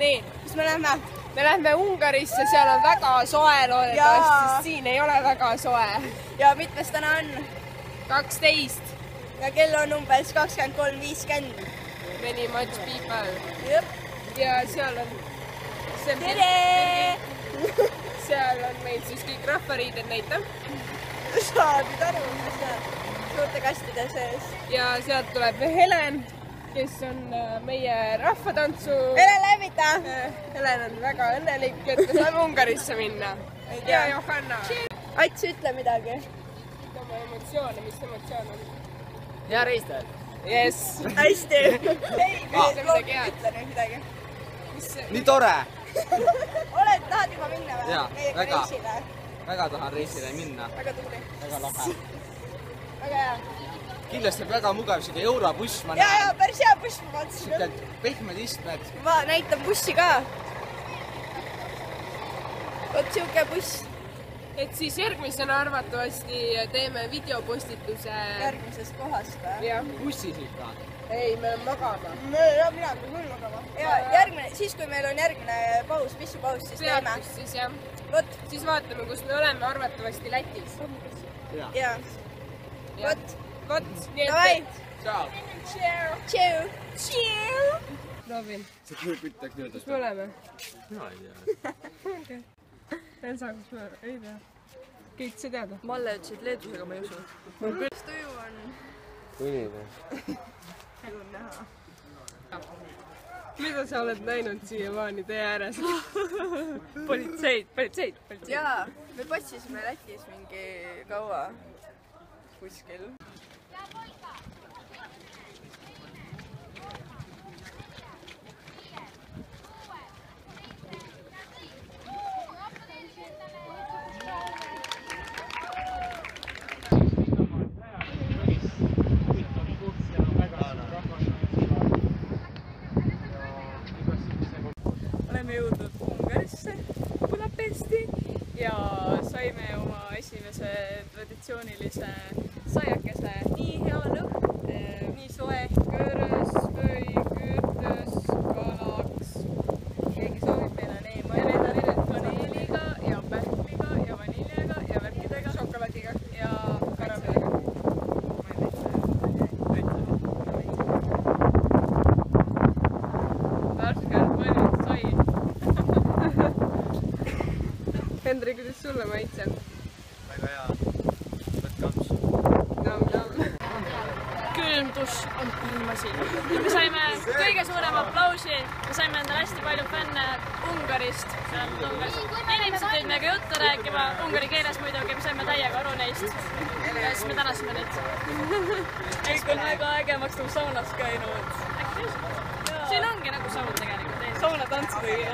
nii, kus me lähme? me lähme Ungarisse, seal on väga soe loodetavasti, sest siin ei ole väga soe. Ja mitmes täna on? 12. Ja kell on umbes 23.50. Many much people. Jep. Ja seal on... Tere! Seal on meil siis kõik rahvariided näita. Saadid aru, mis seal suurte kastide sees. Ja sealt tuleb Helen, kes on meie rahvatantsu... Helen lämmita! Helen on väga õnnelik, et me saame Ungarisse minna. Ja Johanna. Ats, ütle midagi. Oma emotsioone, mis emotsioon on? Hea Reistel. Yes. Hästi. Ei, ütle nüüd midagi. Nii tore. Tahad juba minna või? Jaa, väga. Reisile? Väga tahan reisile minna. Väga tubli. Väga lahe. Väga hea. Kindlasti väga mugav siuke eurobuss. Jaa, päris hea buss ma vaatasin. Siuke pehmed istmed. Ma näitan bussi ka. Vot siuke buss. Et siis järgmisena arvatavasti teeme videopostituse... Järgmisest kohast või? Jah. Bussis ikka. Ei, me oleme magama. Ja mina kui küll magama. Ja järgmine, siis kui meil on järgmine paus, pissupaus, siis teeme. Peatus siis jah. Vot. Siis vaatame, kus me oleme arvatavasti Lätis. Jaa. Vot. Vot. Davai. Ciao. Tšeu. Tšeu. Proovin. See küll ütleks nüüd. Kus me oleme? Mina ei tea. Okei. Elsa, kus me oleme? Ei tea. Keit, sa teada? Malle ütlesid leedusega, ma ei usu. Mis tuju on? Tuline. Tuju näha. Mida sa oled näinud siiamaani tee ääres? Politseid. Jaa, me patsisime Lätis mingi kaua kuskil. Oleme jõudnud Ungarisse, Budapesti ja saime oma esimese traditsioonilise saiakese. Nii hea lõhn, nii soe, kõõrös või küürtöös kalaks. Keegi soovib meile nii mõeleda kaneeliga ja pähkliga ja vaniljaga ja värkidega. Šokolaadiga. Ja karameliga. Hendrik, kuidas sulle maitseb? Väga hea. Võtke amps. Nam-nam. Külmdus on parim asi. Me saime kõige suurema aplausi, me saime endale hästi palju fänne Ungarist. Inimesed tõid meiega juttu rääkima, ungari keeles muidugi, me saime täiega aru neist. Ja siis me tänasime neid. Kõik on väga ägemaks nagu saunas käinud. Siin ongi nagu saun tegelikult. Sauna tantsu tegi.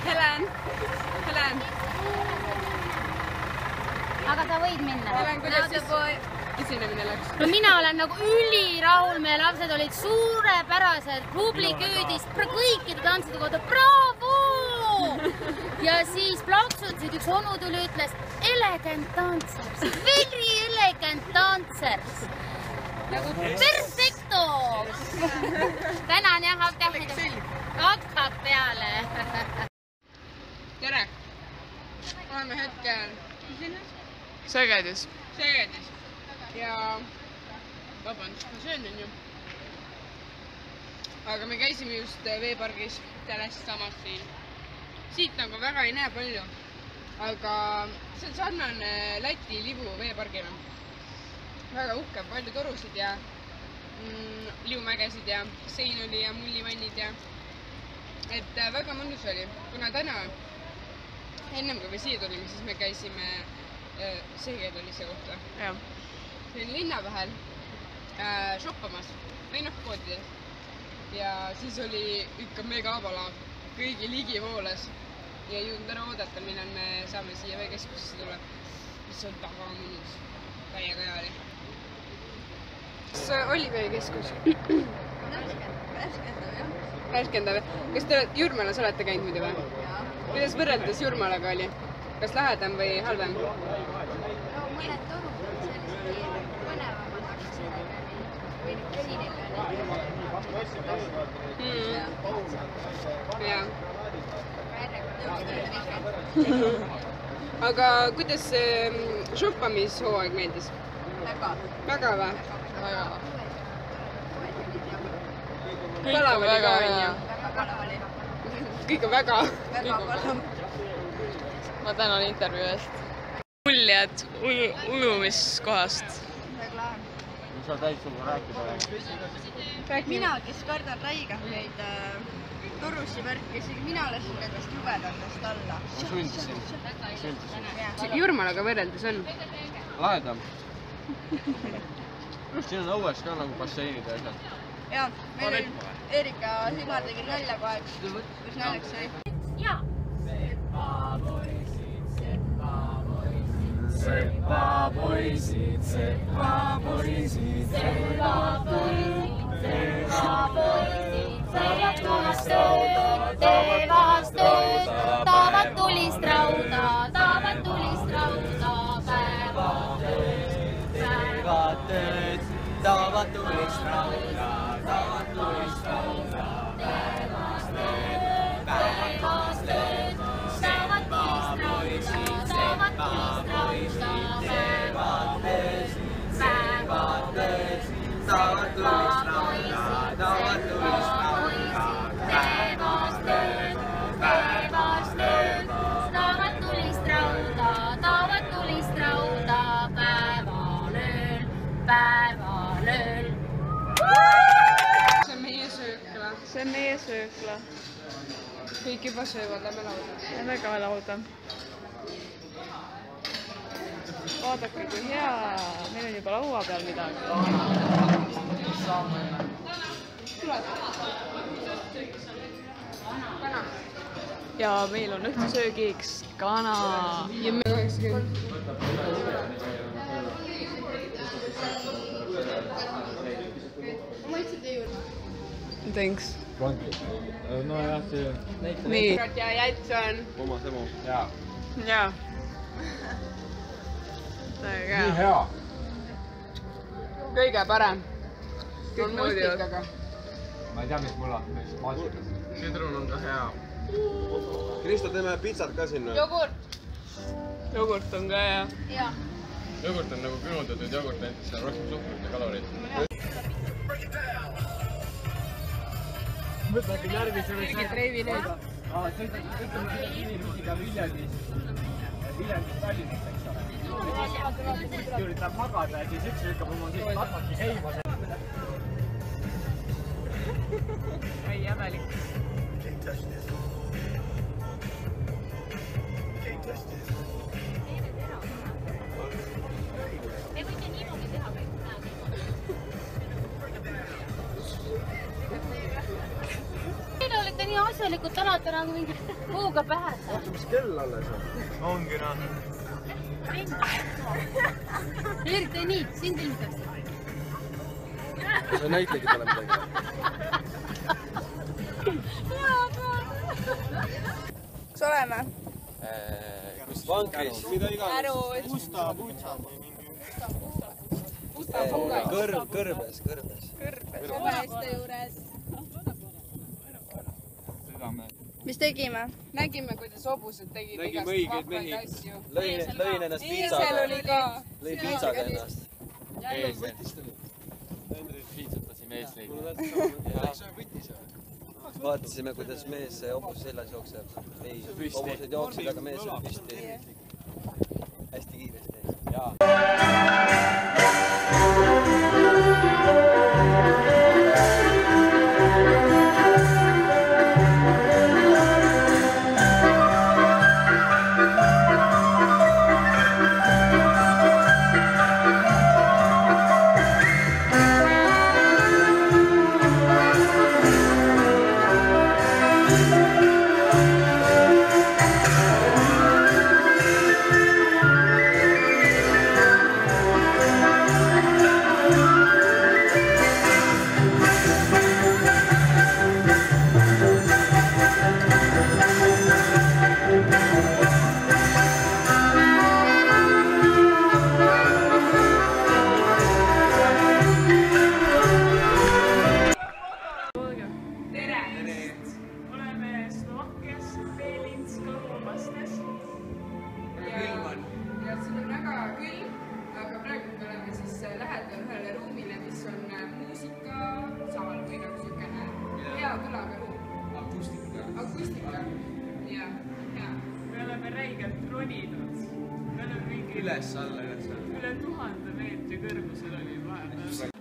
Helen. Aga sa võid minna. Helen, kuidas siis esinemine läks? No mina olen nagu ülirahul, meie lapsed olid suurepärased, publik hüüdis kõikide tantside kohta, bravo! Ja siis plaksutasid, üks onu tuli, ütles elegant dancers, very elegant dancers. Nagu perfecto! Tänan jah, hakkab peale. Tere! Oleme hetkel Segedis. Ja vabandust, ma söön ju. Aga me käisime just veepargis sellest samast siin. Siit nagu väga ei näe palju, aga see on sarnane Läti Livu veepargile. Väga uhke, palju torusid ja liumägesid ja sein oli ja mullivannid ja et väga mõnus oli, kuna täna ennem kui me siia tulime, siis me käisime Seged oli see koht või? Jah. See oli linna vahel shoppamas või noh, poodides. Ja siis oli ikka mega avalaag, kõigi ligi voolas ja ei jõudnud ära oodata, millal me saame siia veekeskusesse tulla, mis on taga mõnus, täiega hea oli. Kas oli veekeskus? Värskendav, jah. Kas te Jurmalas olete käinud muidu või? Kuidas võrreldes Jurmalaga oli? Kas lähedam või halvem? No mõned torud on sellised põnevamad, aga sellega või siin ei ole. kohtades . jah . aga kuidas see shoppamishooaeg meeldis ? väga . väga või ? väga . palav oli ka onju . väga palav oli . kõik on väga . väga palav . ma tänan intervjuu eest . muljed ujumiskohast . väga lahe . sa täid sinuga rääkida ? mina , kes kardan räigaseid torusi värki , isegi mina lasin nendest jubedandest alla . sundisin . Jurmalaga võrreldes on . lahedam . siin on õues ka nagu basseinid ja asjad . jaa , meil oli Erika Sigmar tegi nalja kogu aeg , kus naljakas oli . jaa . Taavad tulist rauda, taavad tulist rauda, päevad tööd, taavad tulist rauda, päevast tööd, taavad tulist rauda, päevalööl. see on meie söökla . see on meie söökla . kõik juba söövad , lähme lauda . Lähme ka lauda . vaadake kui hea , meil on juba laua peal midagi . ja meil on õhtusöögiks kana . ja me 80 . Thanks . nojah , see nii . ja jäts on . oma semu . jaa . jaa . väga hea . hea . kõige parem . Kõik on naudivad. mustikaga . ma ei tea , mis mul on , mis maasikas . sidrun on ka hea . Kristo , teeme pitsat ka sinna . jogurt . jogurt on ka hea . jaa . jogurt on nagu külmutatud jogurt , näiteks seal on rohkem suhkrut ja kaloreid . mõtlegi närvis oli see . treivileib . inimesiga Viljandis Tallinnast , eks ole . üritab magada ja siis üks lükkab oma kõik matkaki heima . ei , jämelik . Te võite niimoodi teha kõik . Teil olete nii asjalikud , tänate nagu mingi puuga pähe . mis kell alles on ? ongi noh . Erik , tee nii , sind ilmselt . sa näitegi talle midagi . kus oleme ? kus vankris ? mida iganes . kõrbes . Someeste juures . mis tegime ? nägime , kuidas hobused tegid Nägime õigeid mehi. asju . lõin ennast Eesel piitsaga . oli ka . piitsaga ennast . piitsatasime eesliini . vaatasime , kuidas mees hobuse seljas jookseb . ei , hobused jooksid , aga mees oli püsti . hästi kiiresti . kõlaga. Akustika. Jah, hea. Me oleme räigelt roninud. Me oleme mingi üles-alla. Üle 1000 meetri kõrgusel oli vahepeal.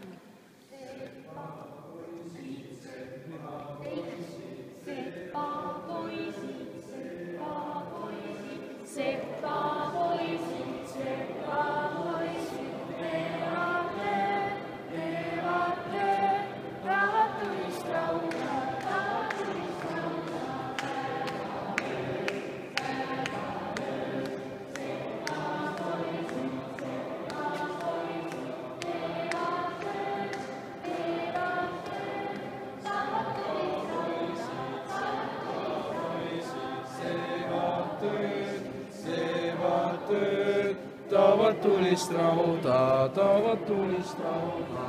Taovad tulist rauda, taovad tulist rauda.